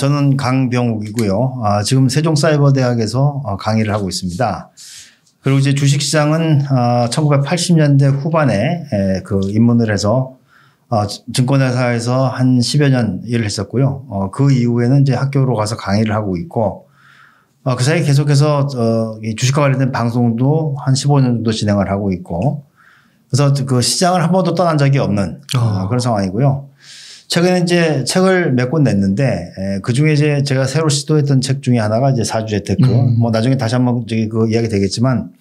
저는 강병욱이고요. 지금 세종사이버대학에서 강의를 하고 있습니다. 그리고 이제 주식시장은 1980년대 후반에 입문을 해서 증권회사에서 한 10여 년 일을 했었고요. 그 이후에는 이제 학교로 가서 강의를 하고 있고, 그 사이에 계속해서 주식과 관련된 방송도 한 15년 정도 진행을 하고 있고, 그래서 그 시장을 한 번도 떠난 적이 없는 그런 상황이고요. 최근에 이제 책을 몇 권 냈는데, 그 중에 이제 제가 새로 시도했던 책 중에 하나가 이제 사주재테크. 뭐 나중에 다시 한번 그 이야기 되겠지만,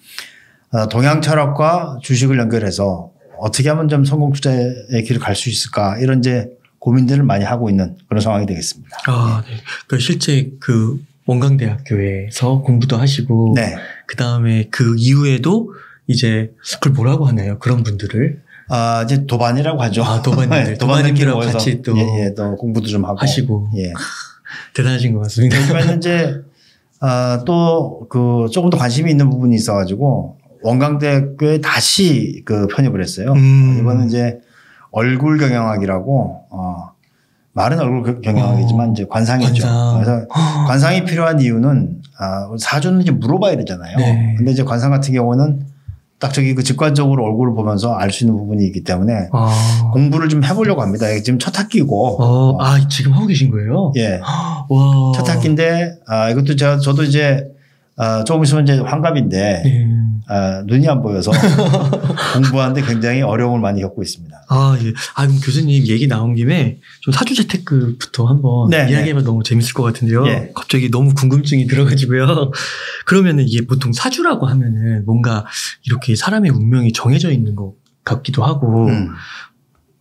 동양 철학과 주식을 연결해서 어떻게 하면 좀 성공 투자의 길을 갈 수 있을까, 이런 이제 고민들을 많이 하고 있는 그런 상황이 되겠습니다. 네. 그러니까 실제 그 원광대학교에서 공부도 하시고, 네. 그 다음에 그 이후에도 이제 그걸 뭐라고 하나요? 그런 분들을. 이제 도반이라고 하죠. 도반님들. 네, 도반님들하고 같이 또. 또 공부도 좀 하고. 예. 대단하신 것 같습니다. 하지만 이제, 또 조금 더 관심이 있는 부분이 있어가지고 원광대학교에 다시 편입을 했어요. 이거는 이제 얼굴 경영학이라고, 말은 얼굴 경영학이지만 이제 관상이죠. 그래서 관상이 필요한 이유는, 사주는 이제 물어봐야 되잖아요. 네. 근데 이제 관상 같은 경우는 딱 직관적으로 얼굴을 보면서 알 수 있는 부분이 있기 때문에 공부를 좀 해보려고 합니다. 지금 첫 학기고. 지금 하고 계신 거예요? 예. 와. 첫 학기인데, 이것도 저도 이제, 조금 있으면 이제 환갑인데, 눈이 안 보여서 공부하는데 굉장히 어려움을 많이 겪고 있습니다. 예. 그럼 교수님 얘기 나온 김에 좀 사주재테크부터 한번 이야기해봐도 너무 재밌을 것 같은데요. 예. 갑자기 너무 궁금증이 들어가지고요. 그러면은 이게 보통 사주라고 하면은 뭔가 이렇게 사람의 운명이 정해져 있는 것 같기도 하고,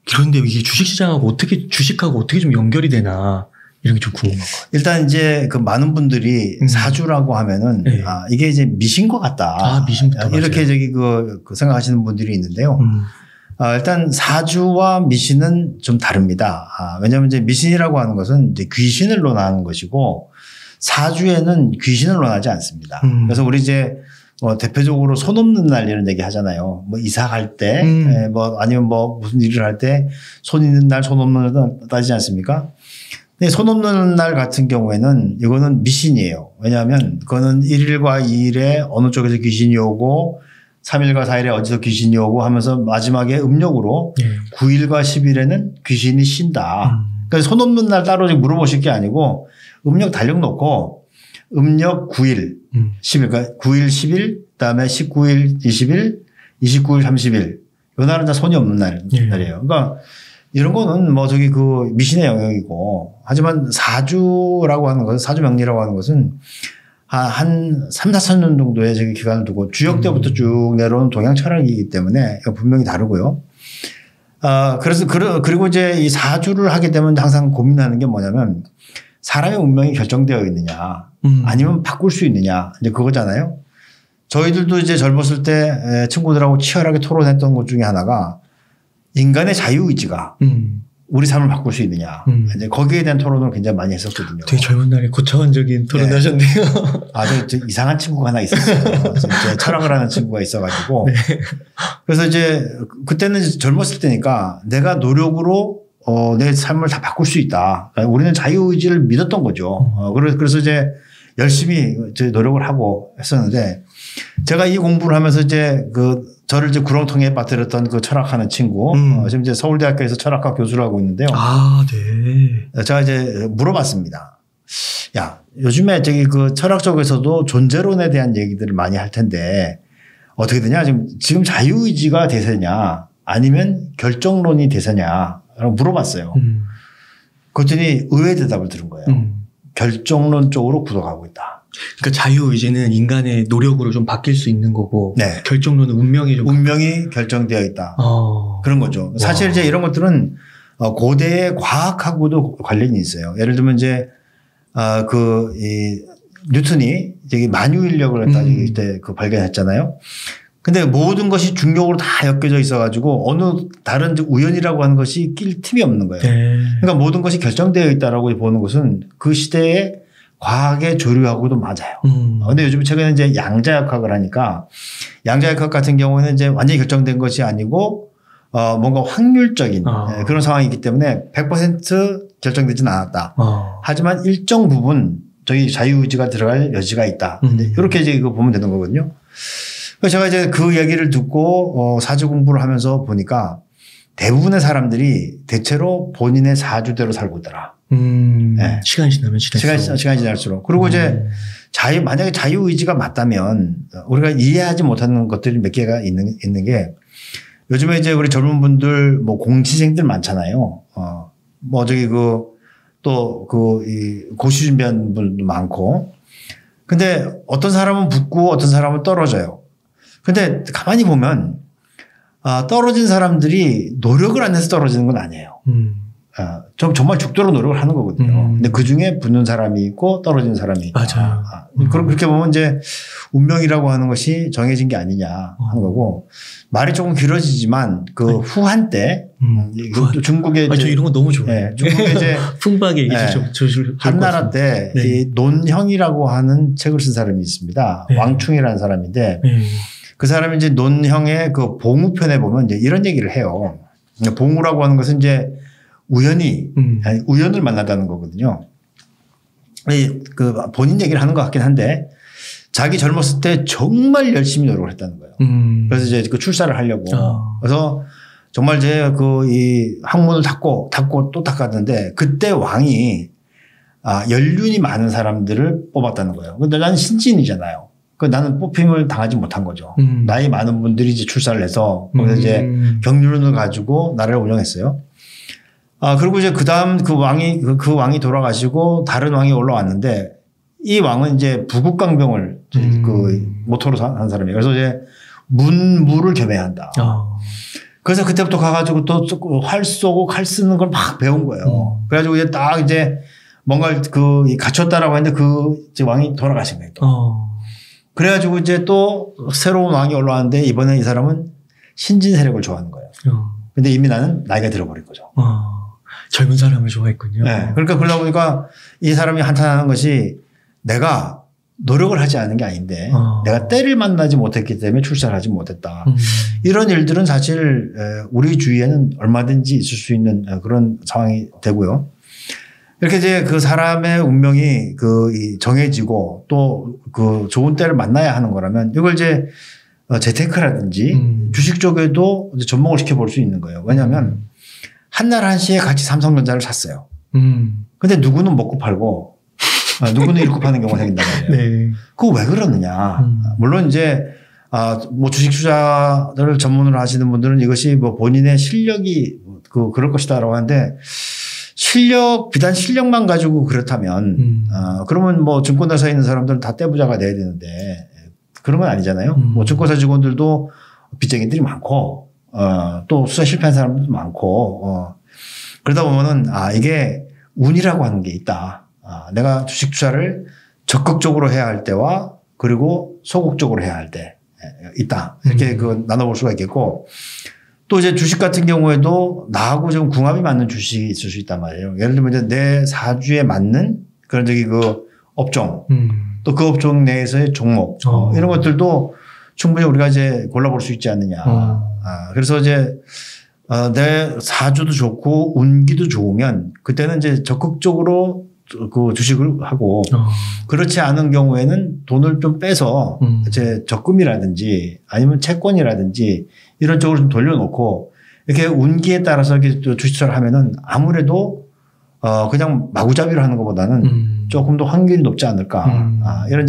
그런데 이게 주식시장하고 주식하고 어떻게 좀 연결이 되나, 이런 게 좀 궁금한 것 같아요. 일단 이제 많은 분들이 사주라고 하면은, 이게 이제 미신 것 같다. 미신부터 이렇게 생각하시는 분들이 있는데요. 일단 사주와 미신은 좀 다릅니다. 왜냐하면 이제 미신이라고 하는 것은 이제 귀신을 논하는 것이고, 사주에는 귀신을 논하지 않습니다. 그래서 우리 이제 대표적으로 손 없는 날 이런 얘기 하잖아요. 뭐 이사 갈 때, 아니면 무슨 일을 할 때 손 있는 날, 손 없는 날 따지지 않습니까? 근데 손 없는 날 같은 경우에는 이거는 미신이에요. 왜냐하면 그거는 1일과 2일에 어느 쪽에서 귀신이 오고 3일과 4일에 어디서 귀신이 오고 하면서 마지막에 음력으로 9일과 10일에는 귀신이 쉰다. 그러니까 손 없는 날 따로 물어보실 게 아니고 음력 달력 놓고 음력 9일, 10일, 그러니까 9일, 10일, 그다음에 19일, 20일, 29일, 30일. 이 날은 다 손이 없는 날이에요. 그러니까 이런 거는 미신의 영역이고, 하지만 사주라고 하는 것은, 사주명리라고 하는 것은 한 3, 4천 년 정도의 기간을 두고 주역 때부터 쭉 내려오는 동양 철학이기 때문에 분명히 다르고요. 그리고 이제 이 사주를 하게 되면 항상 고민하는 게 뭐냐면 사람의 운명이 결정되어 있느냐, 아니면 바꿀 수 있느냐, 이제 그거잖아요. 저희들도 이제 젊었을 때 친구들하고 치열하게 토론했던 것 중에 하나가 인간의 자유의지가 우리 삶을 바꿀 수 있느냐. 이제 거기에 대한 토론을 굉장히 많이 했었거든요. 되게 젊은 날에 고차원적인 토론을 하셨네요. 저 이상한 친구가 하나 있었어요. 철학을 하는 친구가 있어가지고. 네. 그래서 이제 그때는 젊었을 때니까 내가 노력으로 내 삶을 다 바꿀 수 있다. 우리는 자유의지를 믿었던 거죠. 그래서 이제 열심히 노력을 하고 했었는데, 제가 이 공부를 하면서 이제 저를 이제 구렁텅이에 빠뜨렸던 그 철학하는 친구, 지금 이제 서울대학교에서 철학과 교수를 하고 있는데요. 네. 제가 이제 물어봤습니다. 야, 요즘에 철학 쪽에서도 존재론에 대한 얘기들을 많이 할 텐데 어떻게 되냐? 지금 자유의지가 대세냐, 아니면 결정론이 대세냐? 라고 물어봤어요. 그랬더니 의외의 대답을 들은 거예요. 결정론 쪽으로 굳어가고 있다. 그러니까 자유의지는 인간의 노력으로 좀 바뀔 수 있는 거고, 결정론은 운명이 결정되어 있다. 그런 거죠. 사실 이제 이런 것들은 고대의 과학하고도 관련이 있어요. 예를 들면 이제 뉴턴이 만유인력을 갖다 발견했잖아요. 근데 모든 것이 중력으로 다 엮여져 있어가지고 어느 다른 우연이라고 하는 것이 낄 틈이 없는 거예요. 그러니까 모든 것이 결정되어 있다라고 보는 것은 그 시대의 과학의 조류하고도 맞아요. 근데 요즘 최근에 이제 양자역학을 하니까, 양자역학 같은 경우에는 이제 완전히 결정된 것이 아니고 뭔가 확률적인 그런 상황이기 때문에 100% 결정되지는 않았다. 하지만 일정 부분 저희 자유의지가 들어갈 여지가 있다. 이렇게 이제 이거 보면 되는 거거든요. 그래서 제가 이제 그 얘기를 듣고 사주 공부를 하면서 보니까 대부분의 사람들이 대체로 본인의 사주대로 살고 있더라. 네. 시간이 지나면 시간이 지날수록. 그리고 이제 만약에 자유의지가 맞다면 우리가 이해하지 못하는 것들이 몇 개가 있는 게 요즘에 이제 우리 젊은 분들 뭐 공시생들 많잖아요. 뭐 저기 이 고시 준비한 분도 많고. 근데 어떤 사람은 붙고 어떤 사람은 떨어져요. 근데 가만히 보면 떨어진 사람들이 노력을 안 해서 떨어지는 건 아니에요. 정말 죽도록 노력을 하는 거거든요. 근데 그 중에 붙는 사람이 있고 떨어지는 사람이 있고. 맞아요. 그렇게 보면 이제 운명이라고 하는 것이 정해진 게 아니냐 하는 거고 말이 조금 길어지지만 그 후한 때 중국의 저 이런 거 너무 좋아해요. 네, 중국의 이제 풍박에 한나라 때 이 논형이라고 하는 책을 쓴 사람이 있습니다. 네. 왕충이라는 사람인데 그 사람이 이제 논형의 그 봉우편에 보면 이제 이런 얘기를 해요. 봉우라고 하는 것은 이제 우연을 만나다는 거거든요. 그 본인 얘기를 하는 것 같긴 한데 자기 젊었을 때 정말 열심히 노력을 했다는 거예요. 그래서 이제 그 출사를 하려고. 그래서 정말 이제 이 학문을 닦고 또 닦았는데 그때 왕이 연륜이 많은 사람들을 뽑았다는 거예요. 근데 나는 신진이잖아요. 나는 뽑힘을 당하지 못한 거죠. 나이 많은 분들이 이제 출사를 해서 거기서 이제 경륜을 가지고 나라를 운영했어요. 그리고 이제 그다음 그 왕이 돌아가시고 다른 왕이 올라왔는데 이 왕은 이제 부국강병을 그 모토로 한 사람이에요. 그래서 이제 문무를 겸해야 한다. 그래서 그때부터 가가지고 또 활 쏘고 칼 쓰는 걸 막 배운 거예요. 그래가지고 이제 딱 이제 뭔가 갖췄다라고 했는데 이제 왕이 돌아가신 거예요. 또. 그래가지고 이제 또 새로운 왕이 올라왔는데 이번에 이 사람은 신진 세력을 좋아하는 거예요. 근데 이미 나는 나이가 들어버린 거죠. 젊은 사람을 좋아했군요. 네. 그러니까 그러다 보니까 이 사람이 한탄하는 것이 내가 노력을 하지 않은 게 아닌데 내가 때를 만나지 못했기 때문에 출사를 하지 못했다. 이런 일들은 사실 우리 주위에는 얼마든지 있을 수 있는 그런 상황이 되고요. 이렇게 이제 그 사람의 운명이 정해지고 또 그 좋은 때를 만나야 하는 거라면 이걸 이제 재테크라든지 주식 쪽에도 이제 접목을 시켜볼 수 있는 거예요. 왜냐하면 한날 한시에 같이 삼성전자를 샀어요. 근데 누구는 먹고 팔고 누구는 잃고 파는 경우가 생긴단 말이에요. 네. 그거 왜 그러느냐. 물론 이제 뭐 주식 투자를 전문으로 하시는 분들은 이것이 뭐 본인의 실력이 그럴 것이다라고 하는데 비단 실력만 가지고 그렇다면 그러면 뭐 증권사에 있는 사람들은 다 떼부자가 돼야 되는데 그런 건 아니잖아요. 뭐 증권사 직원들도 빚쟁이들이 많고 또 수사 실패한 사람들도 많고 그러다 보면은 이게 운이라고 하는 게 있다. 내가 주식 투자를 적극적으로 해야 할 때와 그리고 소극적으로 해야 할 때 있다. 이렇게 나눠볼 수가 있겠고 또 이제 주식 같은 경우에도 나하고 좀 궁합이 맞는 주식이 있을 수 있단 말이에요. 예를 들면 이제 내 사주에 맞는 그런 업종 또 그 업종 내에서의 종목 이런 것들도 충분히 우리가 이제 골라볼 수 있지 않느냐. 그래서 이제 내 사주도 좋고 운기도 좋으면 그때는 이제 적극적으로 그 주식을 하고 그렇지 않은 경우에는 돈을 좀 빼서 이제 적금이라든지 아니면 채권이라든지 이런 쪽으로 좀 돌려놓고 이렇게 운기에 따라서 이렇게 주식 투자를 하면은 아무래도 그냥 마구잡이로 하는 것보다는 조금 더 확률이 높지 않을까. 이런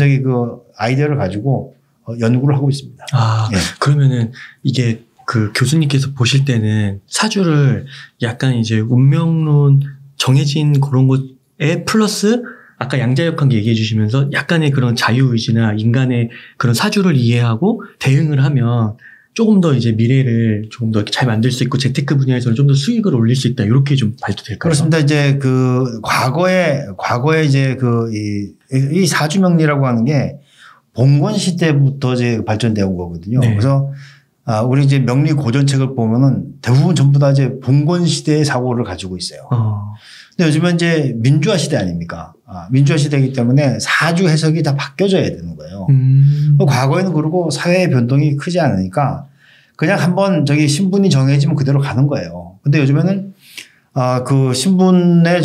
아이디어를 가지고 연구를 하고 있습니다. 예. 그러면은 이게 그 교수님께서 보실 때는 사주를 약간 이제 운명론 정해진 그런 것에 플러스 아까 양자역학계 얘기해 주시면서 약간의 그런 자유의지나 인간의 그런 사주를 이해하고 대응을 하면 조금 더 이제 미래를 조금 더 잘 만들 수 있고 재테크 분야에서는 좀 더 수익을 올릴 수 있다. 이렇게 좀 봐도 될까요? 그렇습니다. 이제 과거에 이제 이 사주명리라고 하는 게 봉건 시대부터 이제 발전되어 온 거거든요. 네. 그래서 우리 이제 명리 고전책을 보면은 대부분 전부 다 이제 봉건 시대의 사고를 가지고 있어요. 근데 요즘은 이제 민주화 시대 아닙니까? 민주화 시대이기 때문에 사주 해석이 다 바뀌어져야 되는 거예요. 과거에는 그러고 사회의 변동이 크지 않으니까 그냥 한번 저기 신분이 정해지면 그대로 가는 거예요. 근데 요즘에는 그 신분의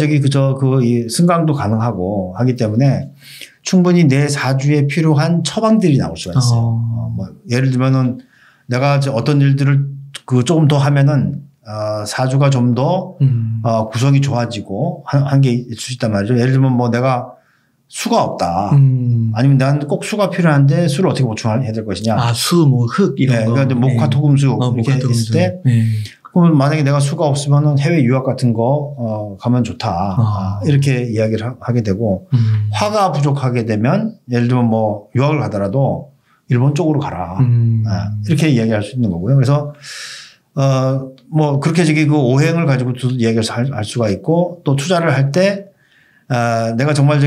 이 승강도 가능하고 하기 때문에 충분히 내 사주에 필요한 처방들이 나올 수가 있어요. 뭐 예를 들면은 내가 어떤 일들을 조금 더 하면은 사주가 좀 더 구성이 좋아지고 한 게 있을 수 있단 말이죠. 예를 들면 뭐 내가 수가 없다. 아니면 나는 꼭 수가 필요한데 수를 어떻게 보충해야 될 것이냐. 수, 뭐 흙 이런 거. 그러니까 목화 토금수 이렇게 했을 때 그러면 만약에 내가 수가 없으면은 해외 유학 같은 거 가면 좋다. 이렇게 이야기를 하게 되고 화가 부족하게 되면 예를 들면 뭐 유학을 가더라도 일본 쪽으로 가라. 이렇게 이야기할 수 있는 거고요. 그래서 뭐 그렇게 그 오행을 가지고 이야기를 할 수가 있고 또 투자를 할 때 내가 정말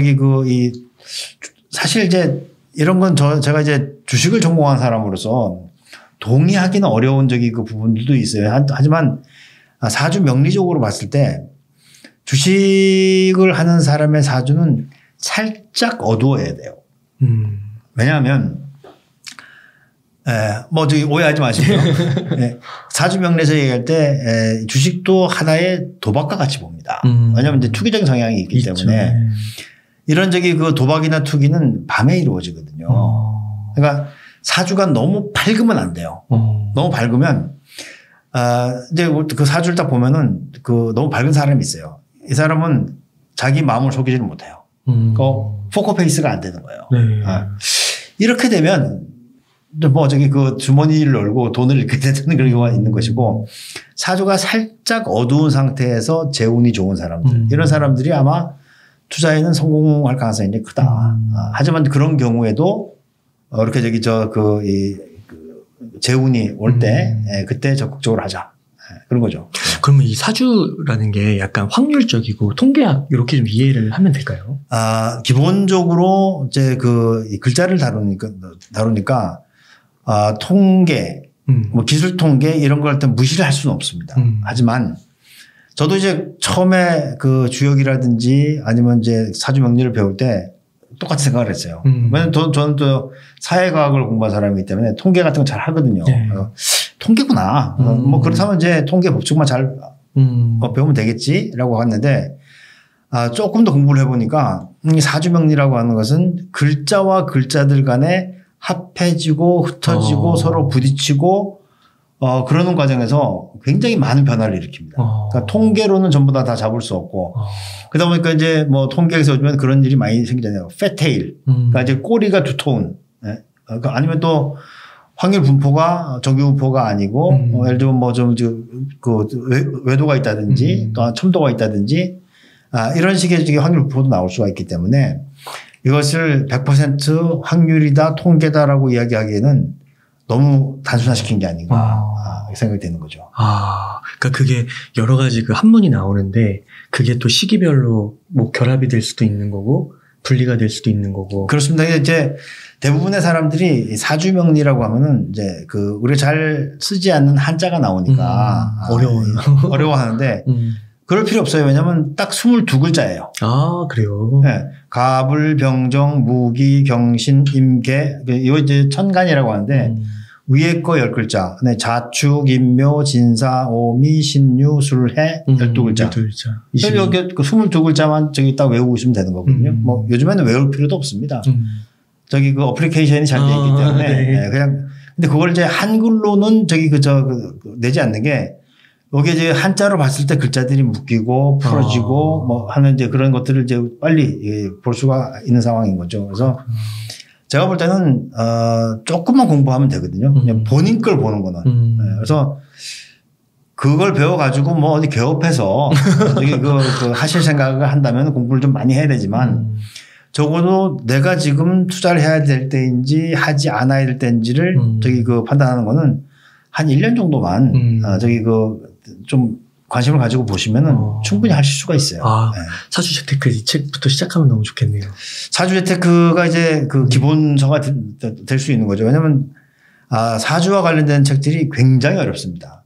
사실 이제 이런 건 제가 이제 주식을 전공한 사람으로서 동의하기는 어려운 그 부분들도 있어요. 하지만 사주 명리적으로 봤을 때 주식을 하는 사람의 사주는 살짝 어두워야 돼요. 왜냐하면 뭐 오해하지 마시고요. 사주 명리에서 얘기할 때 주식도 하나의 도박과 같이 봅니다. 왜냐하면 이제 투기적인 성향이 있기 있죠. 때문에 이런 그 도박이나 투기는 밤에 이루어지거든요. 그러니까 사주가 너무 밝으면 안 돼요. 너무 밝으면 이제 그 사주를 딱 보면은 너무 밝은 사람이 있어요. 이 사람은 자기 마음을 속이지는 못해요. 포커페이스가 안 되는 거예요. 이렇게 되면 뭐 그 주머니를 열고 돈을 잃게 되는 그런 경우가 있는 것이고 사주가 살짝 어두운 상태에서 재운이 좋은 사람들 이런 사람들이 아마 투자에는 성공할 가능성이 크다. 하지만 그런 경우에도 이렇게 재운이 올 때 그때 적극적으로 하자. 그런 거죠. 그러면 이 사주라는 게 약간 확률적이고 통계학 이렇게 좀 이해를 하면 될까요? 기본적으로 이제 이 글자를 다루니까 통계, 뭐 기술 통계 이런 걸 일단 무시를 할 수는 없습니다. 하지만 저도 이제 처음에 그 주역이라든지 아니면 이제 사주 명리를 배울 때 똑같이 생각을 했어요. 왜냐면 저는 또 사회과학을 공부한 사람이기 때문에 통계 같은 거 잘 하거든요. 통계구나. 뭐 그렇다면 이제 통계 법칙만 잘 배우면 되겠지라고 했는데 조금 더 공부를 해보니까 사주 명리라고 하는 것은 글자와 글자들 간에 합해지고 흩어지고 서로 부딪히고 그러는 과정에서 굉장히 많은 변화를 일으킵니다. 그러니까 통계로는 전부 다 잡을 수 없고 그러다 보니까 이제 뭐 통계에서 요즘엔 그런 일이 많이 생기잖아요. 패테일. 그러니까 이제 꼬리가 두터운. 그러니까 아니면 또 확률 분포가 정규 분포가 아니고 예를 들면 뭐 좀 외도가 있다든지 또 첨도가 있다든지 이런 식의 확률 분포도 나올 수가 있기 때문에 이것을 100% 확률이다 통계다라고 이야기하기에는 너무 단순화시킨 게 아닌가 생각이 되는 거죠. 그러니까 그게 여러 가지 그 한문이 나오는데 그게 또 시기별로 뭐 결합이 될 수도 있는 거고 분리가 될 수도 있는 거고. 그렇습니다. 이제 대부분의 사람들이 사주명리라고 하면은 이제 우리가 잘 쓰지 않는 한자가 나오니까 어려워하는데 그럴 필요 없어요. 왜냐하면 딱 22글자예요. 그래요? 네. 갑을, 병정, 무기, 경신, 임계. 이거 이제 천간이라고 하는데 위에 거 10글자. 네. 자축, 인묘, 진사, 오미, 신유, 술해 12글자. 12글자. 여기 22글자만 딱 외우고 있으면 되는 거거든요. 뭐 요즘에는 외울 필요도 없습니다. 그 어플리케이션이 잘 돼 있기 때문에 네. 그냥 근데 그걸 이제 한글로는 내지 않는 게 여기 이제 한자로 봤을 때 글자들이 묶이고 풀어지고 뭐 하는 이제 그런 것들을 이제 빨리 볼 수가 있는 상황인 거죠. 그래서 제가 볼 때는 조금만 공부하면 되거든요. 그냥 본인 걸 보는 거는. 네. 그래서 그걸 배워가지고 뭐 어디 개업해서 하실 생각을 한다면 공부를 좀 많이 해야 되지만 적어도 내가 지금 투자를 해야 될 때인지 하지 않아야 될 때인지를 판단하는 거는 한 1년 정도만 좀 관심을 가지고 보시면은 충분히 하실 수가 있어요. 네. 사주재테크 이 책부터 시작하면 너무 좋겠네요. 사주재테크가 이제 기본서가 될 수 있는 거죠. 왜냐하면 사주와 관련된 책들이 굉장히 어렵습니다.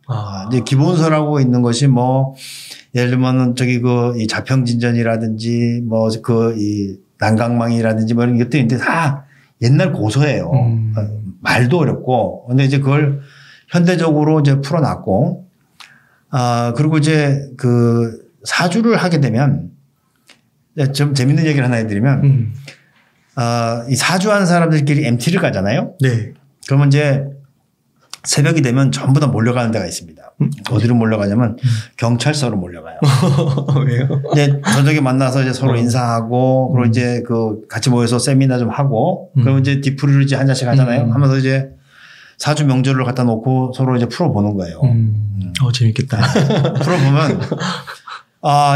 이제 기본서라고 있는 것이 뭐 예를 들면은 이 자평진전이라든지 뭐 이 난강망이라든지 뭐 이런 것들이 있는데 다 옛날 고서예요. 말도 어렵고 근데 이제 그걸 현대적으로 이제 풀어놨고, 그리고 이제 그 사주를 하게 되면 좀 재밌는 얘기를 하나 해드리면, 이 사주하는 사람들끼리 MT를 가잖아요. 네. 그러면 이제 새벽이 되면 전부 다 몰려가는 데가 있습니다. 어디로 몰려가냐면 경찰서로 몰려가요. 왜요? 이제 저녁에 만나서 이제 서로 인사하고, 그리고 이제 그 같이 모여서 세미나 좀 하고, 그러면 이제 디프를 이제 한 잔씩 하잖아요. 하면서 이제 사주 명절을 갖다 놓고 서로 이제 풀어보는 거예요. 재밌겠다. 풀어보면,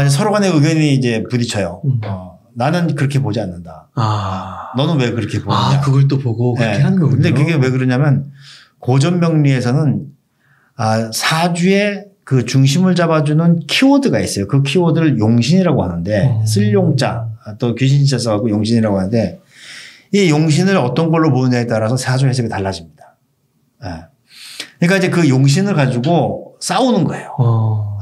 이제 서로 간의 의견이 이제 부딪혀요. 나는 그렇게 보지 않는다. 너는 왜 그렇게 보느냐. 그걸 또 보고 그렇게 네. 하는 거군요. 근데 그게 왜 그러냐면 고전 명리에서는 사주의 그 중심을 잡아주는 키워드가 있어요. 그 키워드를 용신이라고 하는데, 쓸 용자, 또 귀신자 써갖고 용신이라고 하는데, 이 용신을 어떤 걸로 보느냐에 따라서 사주 해석이 달라집니다. 그러니까 이제 그 용신을 가지고 싸우는 거예요.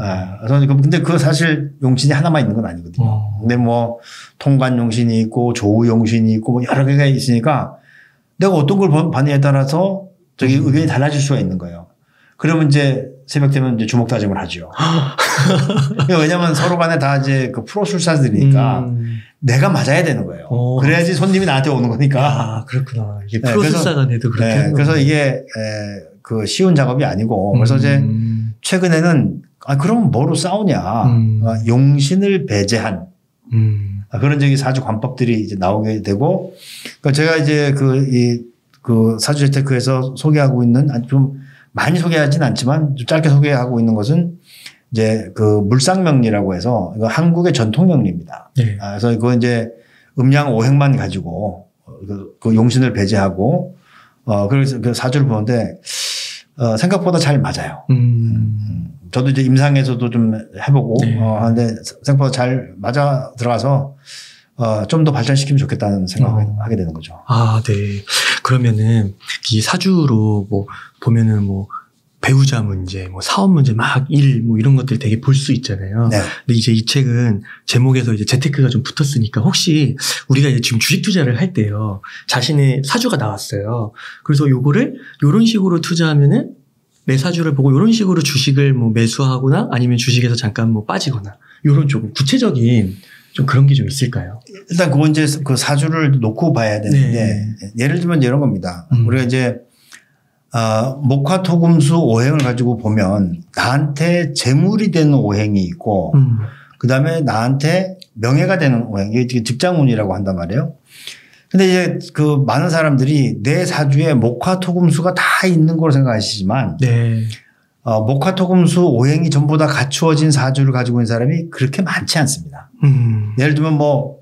근데 그 사실 용신이 하나만 있는 건 아니거든요. 근데 뭐 통관 용신이 있고 조우 용신이 있고 뭐 여러 개가 있으니까 내가 어떤 걸 봤느냐에 따라서 저기 의견이 달라질 수가 있는 거예요. 그러면 이제 새벽 되면 이제 주먹 다짐을 하죠. 왜냐면 서로 간에 다 이제 그 프로술사들이니까 내가 맞아야 되는 거예요. 그래야지 손님이 나한테 오는 거니까. 그렇구나. 이게 프로술사 간에도 그렇게 하는 그래서 이게 그 쉬운 작업이 아니고, 그래서 이제 최근에는 그럼 뭐로 싸우냐. 용신을 배제한 그런 저기 사주 관법들이 이제 나오게 되고, 그러니까 제가 이제 그 사주 재테크에서 소개하고 있는, 좀 많이 소개하진 않지만 좀 짧게 소개하고 있는 것은 이제 그 물상명리라고 해서 이거 한국의 전통명리입니다. 네. 그래서 그거 이제 음양 오행만 가지고 그 용신을 배제하고, 그래서 그 사주를 보는데 생각보다 잘 맞아요. 저도 이제 임상에서도 좀 해보고, 하는데 생각보다 잘 맞아 들어가서 좀 더 발전시키면 좋겠다는 생각을 하게 되는 거죠. 네. 그러면은 이 사주로 뭐 보면은 뭐 배우자 문제, 뭐 사업 문제, 막 일, 뭐 이런 것들 되게 볼 수 있잖아요. 네. 근데 이제 이 책은 제목에서 이제 재테크가 좀 붙었으니까 혹시 우리가 이제 지금 주식 투자를 할 때요, 자신의 사주가 나왔어요. 그래서 요거를 요런 식으로 투자하면은 내 사주를 보고 요런 식으로 주식을 뭐 매수하거나 아니면 주식에서 잠깐 뭐 빠지거나 요런 좀 구체적인 좀 그런 게 좀 있을까요? 일단 그건 이제 그 사주를 놓고 봐야 되는데, 예를 들면 이런 겁니다. 우리가 이제 목화토금수 오행을 가지고 보면 나한테 재물이 되는 오행이 있고, 그 다음에 나한테 명예가 되는 오행, 이게 직장운이라고 한단 말이에요. 근데 이제 그 많은 사람들이 내 사주에 목화토금수가 다 있는 걸로 생각하시지만, 목화토금수 오행이 전부 다 갖추어진 사주를 가지고 있는 사람이 그렇게 많지 않습니다. 예를 들면 뭐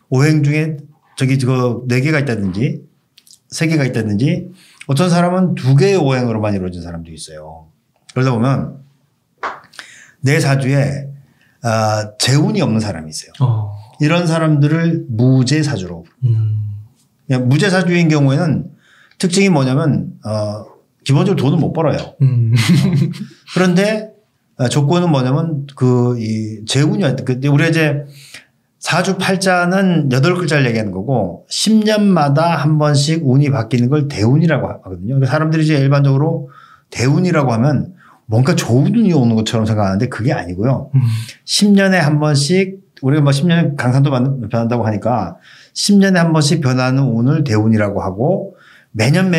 오행 중에 저기 그 4개가 있다든지 3개가 있다든지, 어떤 사람은 2개의 오행으로만 이루어진 사람도 있어요. 그러다 보면 내 사주에 재운이 없는 사람이 있어요. 이런 사람들을 무재사주로. 무재사주인 경우에는 특징이 뭐냐면 기본적으로 돈을 못 벌어요. 그런데 조건은 뭐냐면 이 재운이, 우리가 이제 사주 팔자는 8글자를 얘기하는 거고 10년마다 한 번씩 운이 바뀌는 걸 대운이라고 하거든요. 사람들이 이제 일반적으로 대운이라고 하면 뭔가 좋은 운이 오는 것처럼 생각하는데 그게 아니고요. 10년에 한 번씩, 우리가 뭐 10년에 강산도 변한다고 하니까 10년에 한 번씩 변하는 운을 대운이라고 하고, 매년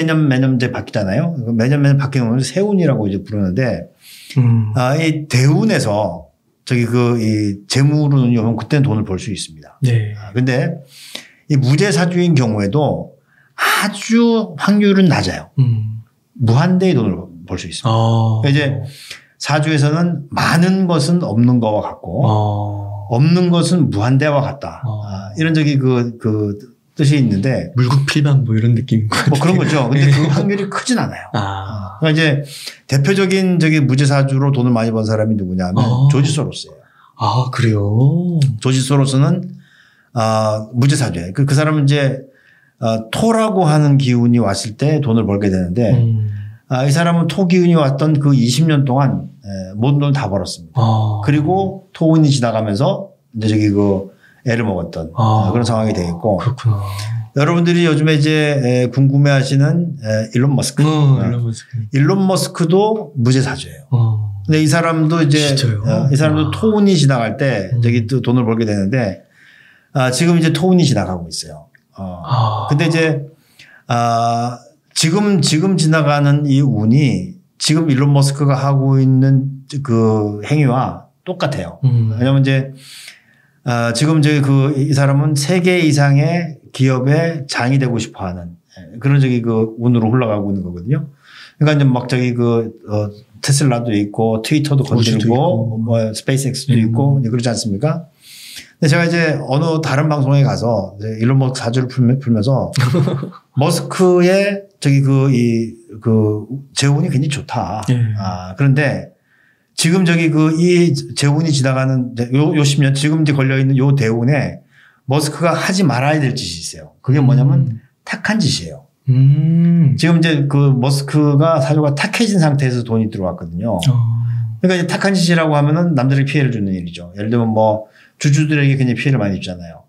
이제 바뀌잖아요. 매년 바뀌는 운을 세운이라고 이제 부르는데, 이 대운에서 이 재물운이 오면 그때는 돈을 벌 수 있습니다. 네. 근데 이 무재사주인 경우에도 아주 확률은 낮아요. 무한대의 돈을 벌 수 있습니다. 이제 사주에서는 많은 것은 없는 거와 같고, 없는 것은 무한대와 같다. 이런 그 뜻이 있는데, 물국필반 뭐 이런 느낌인 것 같아요. 뭐 그런 거죠. 근데 그 확률이 크진 않아요. 그러니까 이제 대표적인 무재사주로 돈을 많이 번 사람이 누구냐면 조지 소로스예요. 그래요? 조지 소로스는 무재사주예요. 그 사람은 이제 토라고 하는 기운이 왔을 때 돈을 벌게 되는데, 이 사람은 토 기운이 왔던 그 20년 동안 모든 돈을 다 벌었습니다. 그리고 토운이 지나가면서 이제 애를 먹었던 그런 상황이 되겠고. 그렇구나. 여러분들이 요즘에 이제 궁금해하시는 일론 머스크. 일론 머스크도 무죄 사주예요. 근데 이 사람도 이제 이 사람도 토운이 지나갈 때 저기 또 돈을 벌게 되는데 지금 이제 토운이 지나가고 있어요. 근데 이제 지금 지나가는 이 운이 지금 일론 머스크가 하고 있는 그 행위와 똑같아요. 왜냐면 이제 지금 이 사람은 3개 이상의 기업의 장이 되고 싶어 하는 그런 그 운으로 흘러가고 있는 거거든요. 그러니까 이제 막 테슬라도 있고 트위터도 건드리고 뭐 스페이스X도 있고 그러지 않습니까? 근데 제가 이제 어느 다른 방송에 가서 일론 머스크 사주를 풀면서 머스크의 재운이 굉장히 좋다. 그런데 지금 이 재운이 지나가는 요 10년 지금 이제 걸려있는 요 대운에 머스크가 하지 말아야 될 짓이 있어요. 그게 뭐냐면 탁한 짓이에요. 지금 이제 머스크가 사주가 탁해진 상태에서 돈이 들어왔거든요. 그러니까 이제 탁한 짓이라고 하면은 남들에게 피해를 주는 일이죠. 예를 들면 뭐 주주들에게 굉장히 피해를 많이 주잖아요.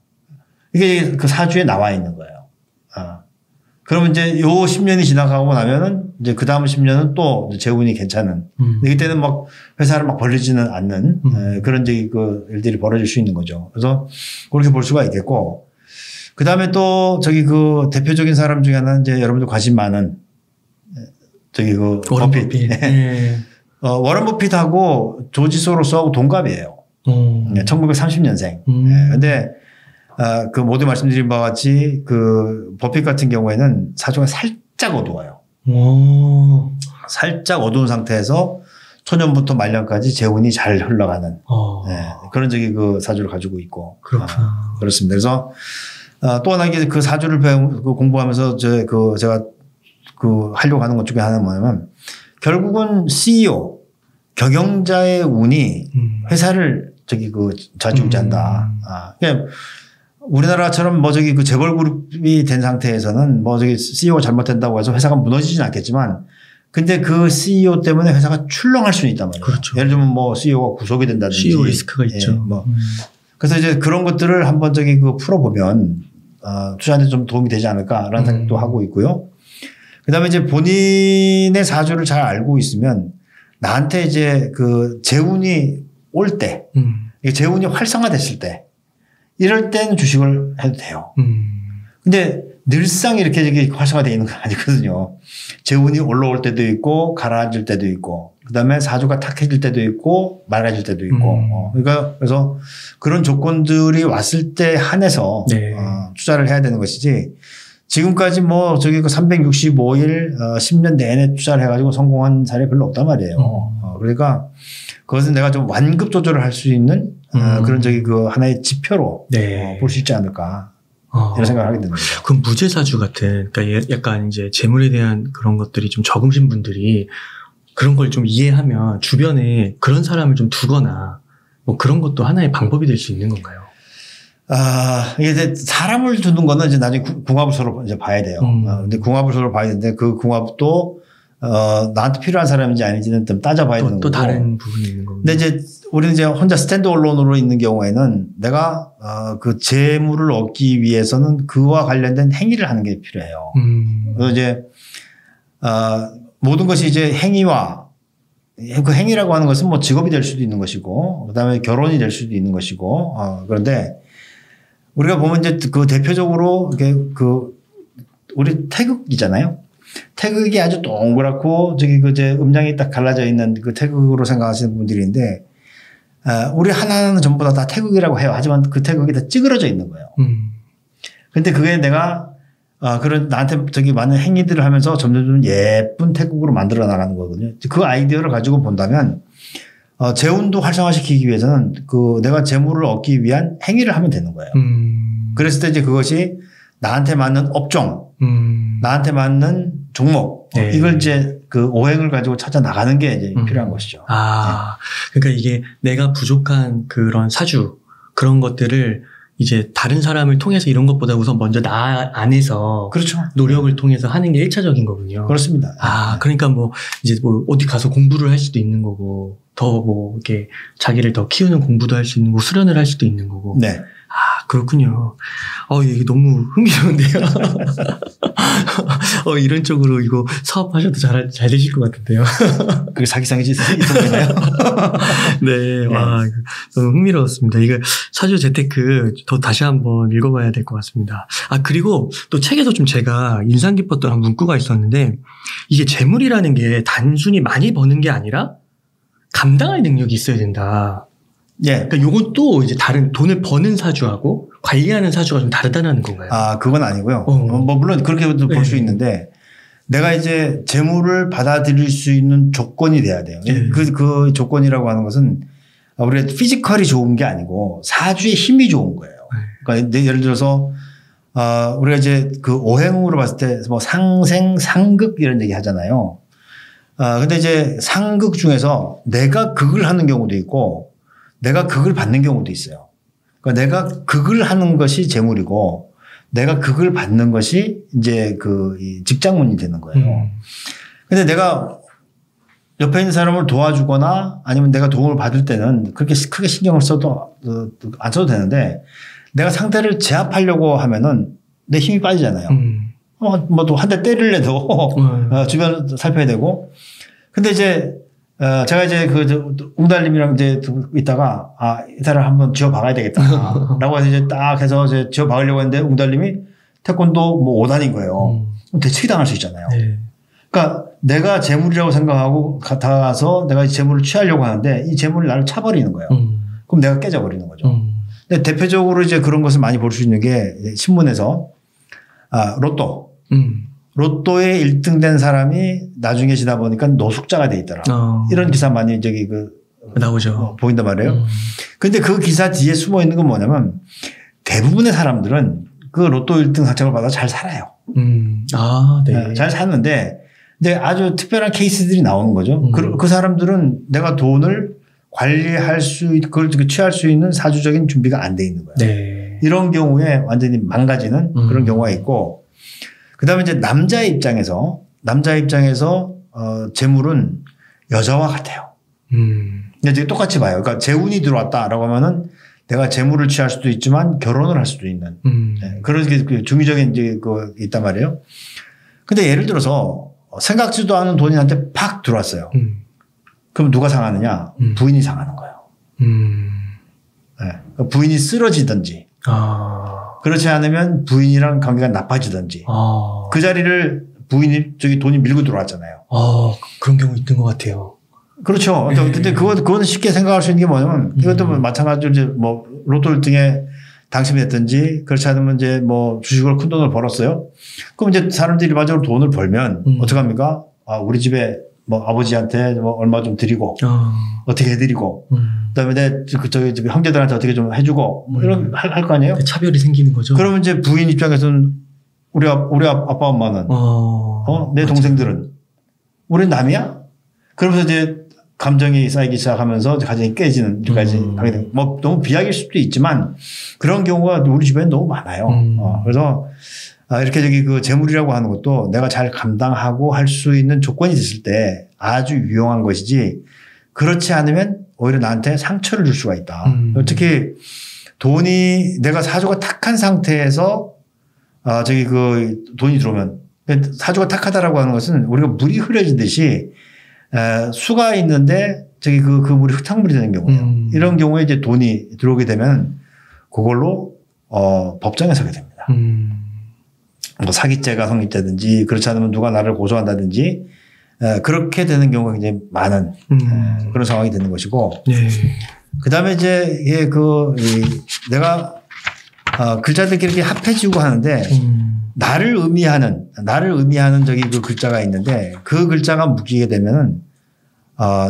이게 그 사주에 나와 있는 거예요. 그러면 이제 요 10년이 지나가고 나면은 이제 그 다음 10년은 또 재운이 괜찮은. 이때는 막 회사를 막 벌리지는 않는 그런 일들이 벌어질 수 있는 거죠. 그래서 그렇게 볼 수가 있겠고. 그 다음에 또 대표적인 사람 중에 하나는 이제 여러분들 관심 많은 버핏. 워런 버핏하고 조지 소로스하고 동갑이에요. 1930년생. 근데 모두 말씀드린 바와 같이 버핏 같은 경우에는 사주가 살짝 어두워요. 살짝 어두운 상태에서 초년부터 말년까지 재운이 잘 흘러가는 그런 사주를 가지고 있고. 그렇습니다. 그래서 또 하나 그 사주를 공부하면서 제가 하려고 하는 것 중에 하나는 뭐냐면 결국은 CEO 경영자의 운이 회사를 좌지우지한다. 그러니까 우리나라처럼 재벌 그룹이 된 상태에서는 CEO가 잘못된다고 해서 회사가 무너지진 않겠지만 근데 그 CEO 때문에 회사가 출렁할 수는 있단 말이에요. 그렇죠. 예를 들면 CEO가 구속이 된다든지. CEO 리스크가 있죠. 그래서 이제 그런 것들을 한번 풀어보면 투자한테 좀 도움이 되지 않을까라는 생각도 하고 있고요. 그 다음에 이제 본인의 사주를 잘 알고 있으면 나한테 이제 재운이 올 때, 재운이 활성화됐을 때, 이럴 때는 주식을 해도 돼요. 근데 늘상 이렇게 활성화되어 있는 건 아니거든요. 재운이 올라올 때도 있고, 가라앉을 때도 있고, 그 다음에 사주가 탁해질 때도 있고, 맑아질 때도 있고. 그러니까 그래서 그런 조건들이 왔을 때 한해서 투자를 해야 되는 것이지, 지금까지 365일 10년 내내 투자를 해가지고 성공한 사례 별로 없단 말이에요. 그러니까 그것은 내가 좀 완급 조절을 할 수 있는 그런 하나의 지표로 볼 수 있지 않을까 이런 생각을 하게 됩니다. 그럼 무죄사주 같은 그러니까 약간 이제 재물에 대한 그런 것들이 좀 적으신 분들이 그런 걸 좀 이해하면 주변에 그런 사람을 좀 두거나 그런 것도 하나의 방법이 될 수 있는 건가요? 이게 사람을 두는 거는 이제 나중에 궁합을 서로 이제 봐야 돼요. 근데 궁합을 서로 봐야 되는데 그 궁합도 나한테 필요한 사람인지 아닌지는 좀 따져봐야 되는 거고. 또 다른 부분이 있는 거고. 근데 이제 우리는 이제 혼자 스탠드 언론으로 있는 경우에는 내가 그 재물을 얻기 위해서는 그와 관련된 행위를 하는 게 필요해요. 그래서 이제 모든 것이 이제 행위와 그 행위라고 하는 것은 직업이 될 수도 있는 것이고 그다음에 결혼이 될 수도 있는 것이고 그런데 우리가 보면 이제 대표적으로 우리 태극이잖아요. 태극이 아주 동그랗고 음량이 딱 갈라져 있는 그 태극으로 생각하시는 분들인데 우리 하나하나는 전부 다 태극이라고 해요. 하지만 그 태극이 다 찌그러져 있는 거예요. 근데 그게 내가 그런 나한테 많은 행위들을 하면서 점점 예쁜 태극으로 만들어 나가는 거거든요. 그 아이디어를 가지고 본다면 재운도 활성화시키기 위해서는 내가 재물을 얻기 위한 행위를 하면 되는 거예요. 그랬을 때 이제 그것이 나한테 맞는 업종, 나한테 맞는 종목, 이걸 이제 오행을 가지고 찾아 나가는 게 이제 필요한 것이죠. 그러니까 이게 내가 부족한 그런 사주, 그런 것들을 이제 다른 사람을 통해서 이런 것보다 우선 먼저 나 안에서 그렇죠. 노력을 통해서 하는 게 1차적인 거군요. 그렇습니다. 그러니까 이제 어디 가서 공부를 할 수도 있는 거고 더 이렇게 자기를 더 키우는 공부도 할 수 있는 거고 수련을 할 수도 있는 거고. 네. 그렇군요. 이게 너무 흥미로운데요. 이런 쪽으로 이거 사업하셔도 잘 되실 것 같은데요. 그게 사기상이 있었나요? 네, 와, 너무 흥미로웠습니다. 이거 사주 재테크 더 다시 한번 읽어봐야 될 것 같습니다. 그리고 또 책에서 좀 제가 인상 깊었던 한 문구가 있었는데, 이게 재물이라는 게 단순히 많이 버는 게 아니라 감당할 능력이 있어야 된다. 예. 그러니까 요것도 이제 다른 돈을 버는 사주하고 관리하는 사주가 좀 다르다는 건가요? 그건 아니고요. 뭐 물론 그렇게도 볼 수 있는데, 내가 이제 재물을 받아들일 수 있는 조건이 돼야 돼요. 그 조건이라고 하는 것은 우리가 피지컬이 좋은 게 아니고 사주의 힘이 좋은 거예요. 그러니까 예를 들어서 우리가 이제 그 오행으로 봤을 때 뭐 상생, 상극 이런 얘기 하잖아요. 근데 이제 상극 중에서 내가 극을 하는 경우도 있고 내가 극을 받는 경우도 있어요. 그러니까 내가 극을 하는 것이 재물이고 내가 극을 받는 것이 이제 그 직장문이 되는 거예요. 근데 내가 옆에 있는 사람을 도와주거나 아니면 내가 도움을 받을 때는 그렇게 크게 신경을 써도 안 써도 되는데 내가 상대를 제압하려고 하면은 내 힘이 빠지잖아요. 뭐 또 한 대 때릴래도 주변을 살펴야 되고. 근데 이제 제가 이제 웅달님이랑 이제 있다가 이 사람 한번 쥐어 박아야 되겠다라고 해서 이제 딱 해서 이제 쥐어 박으려고 했는데 웅달님이 태권도 뭐 5단인 거예요. 그럼 대치기 당할 수 있잖아요. 네. 그러니까 내가 재물이라고 생각하고 가서 내가 이 재물을 취하려고 하는데 이 재물이 나를 차버리는 거예요. 그럼 내가 깨져버리는 거죠. 근데 대표적으로 이제 그런 것을 많이 볼 수 있는 게 신문에서 로또. 로또에 1등 된 사람이 나중에 지나 보니까 노숙자가 돼 있더라. 이런 기사 많이 저기 나오죠. 보인단 말이에요. 근데 그 기사 뒤에 숨어 있는 건 뭐냐면 대부분의 사람들은 그 로또 1등 상장을 받아 잘 살아요. 네. 잘 사는데 근데 아주 특별한 케이스들이 나오는 거죠. 그 사람들은 내가 돈을 관리할 그걸 취할 수 있는 사주적인 준비가 안 돼 있는 거예요. 네. 이런 경우에 완전히 망가지는 그런 경우가 있고 그다음에 이제 남자의 입장에서 재물은 여자와 같아요. 근데 이제 똑같이 봐요. 그러니까 재운이 들어왔다라고 하면은 내가 재물을 취할 수도 있지만 결혼을 할 수도 있는 그런 게 중의적인 이제 있단 말이에요. 근데 예를 들어서 생각지도 않은 돈이 나한테 팍 들어왔어요. 그럼 누가 상하느냐? 부인이 상하는 거예요. 네. 부인이 쓰러지든지. 그렇지 않으면 부인이랑 관계가 나빠지든지. 그 자리를 돈이 밀고 들어왔잖아요. 그런 경우 있는 것 같아요. 그렇죠. 근데 그거는 쉽게 생각할 수 있는 게 뭐냐면 이것도 마찬가지로 이제 뭐 로또 1등에 당첨이 됐든지 그렇지 않으면 이제 뭐 주식으로 큰 돈을 벌었어요. 그럼 이제 사람들이 일반적으로 돈을 벌면 어떡합니까? 우리 집에 뭐 아버지한테 뭐 얼마 좀 드리고 어떻게 해드리고 그다음에 저기 형제들한테 어떻게 좀 해주고 뭐 이런 할 거 아니에요? 차별이 생기는 거죠. 그러면 이제 부인 입장에서는 우리 아빠 엄마는 내 동생들은 우리 남이야? 그러면서 이제 감정이 쌓이기 시작하면서 가정이 깨지는 일까지 하게 되고 뭐 너무 비약일 수도 있지만 그런 경우가 우리 주변에 너무 많아요. 그래서 이렇게 그 재물이라고 하는 것도 내가 잘 감당하고 할 수 있는 조건이 됐을 때 아주 유용한 것이지 그렇지 않으면 오히려 나한테 상처를 줄 수가 있다. 특히 돈이 내가 사주가 탁한 상태에서 돈이 들어오면 사주가 탁하다라고 하는 것은 우리가 물이 흐려지듯이 수가 있는데 그 물이 흙탕물이 되는 경우예요. 이런 경우에 이제 돈이 들어오게 되면 그걸로 법정에 서게 됩니다. 뭐 사기죄가 성립되든지 그렇지 않으면 누가 나를 고소한다든지 그렇게 되는 경우가 굉장히 많은 그런 상황이 되는 것이고 그다음에 이제 내가 글자들끼리 이렇게 합해지고 하는데 나를 의미하는 그 글자가 있는데 그 글자가 묶이게 되면은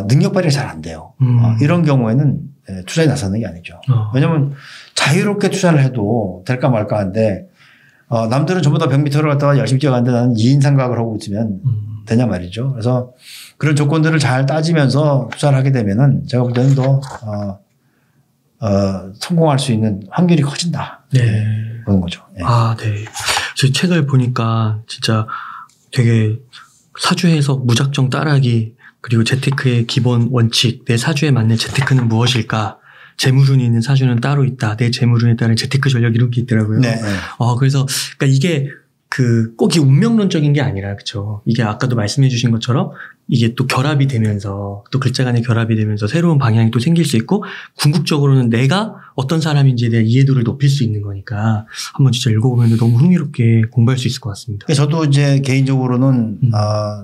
능력 발휘가 잘 안 돼요. 이런 경우에는 투자에 나서는 게 아니죠. 왜냐하면 자유롭게 투자를 해도 될까 말까 한데 남들은 전부 다 100m를 갔다가 열심히 뛰어가는데 나는 2인 삼각을 하고 있으면 되냐 말이죠. 그래서 그런 조건들을 잘 따지면서 투자를 하게 되면은 제가 볼 때는 더 성공할 수 있는 확률이 커진다. 그런 거죠. 네. 제 책을 보니까 진짜 되게 사주에서 무작정 따라하기 그리고 재테크의 기본 원칙, 내 사주에 맞는 재테크는 무엇일까? 재물운이 있는 사주는 따로 있다. 내 재물운에 따른 재테크 전략 이런 게 있더라고요. 네. 그래서 그러니까 이게 꼭 이 운명론적인 게 아니라 그렇죠. 이게 아까도 말씀해 주신 것처럼 이게 또 결합이 되면서 또 글자 간의 결합이 되면서 새로운 방향이 또 생길 수 있고 궁극적으로는 내가 어떤 사람인지에 대한 이해도를 높일 수 있는 거니까 한번 진짜 읽어보면 너무 흥미롭게 공부할 수 있을 것 같습니다. 저도 이제 개인적으로는